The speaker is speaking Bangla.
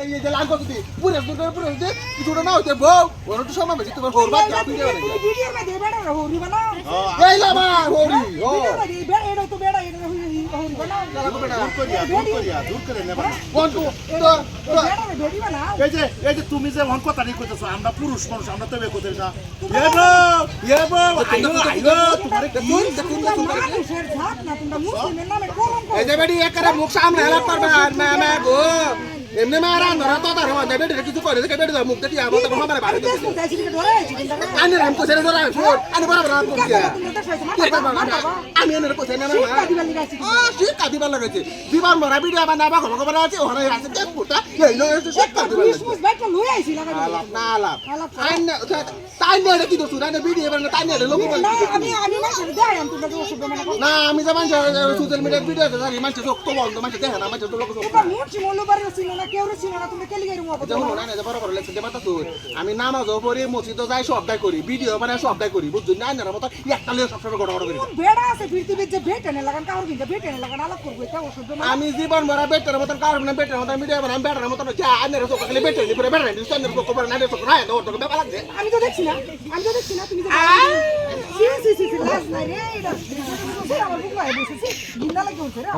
এই যে লাল করতে পুরো পুরো যে কিছুটা না হইতে বউ ওর তো সময় বেশি তোমার হোরবা যা ভিডিও তুমি ভিডিও মে দে বেড়া হোরি বানাও এই লামা হোরি ও ভিডিও মে দে বেড়া এটা তো বেড়া এটা হোরি বানাও দূর করে নেবা কোন তো বেড়া মে বেড়ি বানাও এই যে তুমি যে মন কথা নিয়ে কইতেছো আমরা পুরুষ মানুষ আমরা তো বে কইতেছ না ইয়েবো আইলো তোমারে কি মানুষের ঝাক না তোমরা মুসলিমের নামে কলঙ্ক এই যে বেডি একরে মুখ সামনে হেলা করবা মা গো এমনি মারা নরা তো তার মধ্যে বেডি কিছু করে দেখে বেডি মুখ দেখি আমার তো আমার বাড়ি দেশ তো দেশি কে ধরে আইছি কিন্তু আনি রাম তো ছেড়ে ধরা শুন আনি বরাবর রাম তো আমি এনে কইছে না শিক্ষা দিবার লাগাইছি শিক্ষা দিবার লাগাইছে দিবার মরা ভিডিও বানাবা খবর আছে ওখানে আছে দেখ পুতা এই লো এসে শিক্ষা দিবার ক্রিসমাস বাইকটা লই আইছি লাগাই আলাপ না আলাপ আইনা তাই না কি তো সুরানে ভিডিও বানানো তাই না লোক না আমি মাসে দেই আমি তোমরা ওষুধ মানে না আমি যেমন সোশ্যাল মিডিয়ার ভিডিও আছে মানুষ তো বন্ধ মানুষ দেখে না মানুষ তো লোক তোমরা মুচি মনোবারে ছিল না কেউ ছিল না তুমি কেলি গাইরু মত যেমন না না বড় করে লেখছে দেবাতা তো আমি নামাজও পড়ি মসজিদও যাই সবটাই করি ভিডিও বানাই সবটাই করি বুঝছেন না না মত একটা লিয়ে সবসময় গড় গড় করি বেড়া আছে পৃথিবীতে যে ভেটেনে লাগান কাউর কিন্তু ভেটেনে লাগান আলাপ করব এটা ওষুধ মানে আমি জীবন ভরা বেটার মতন কারণ না বেটার মতন ভিডিও বানাই বেটার মতন যা আনের সব খালি বেটার নি পুরো বেটার নি সন্নের কো কবর না দে সব রায় দৌড় তো ব্যাপার লাগছে আমি তো দেখছি না তুমি যে সি লাস্ট নাই রে এটা আমার বুক লাগে বসেছি গিন্না লাগে উঠছে রে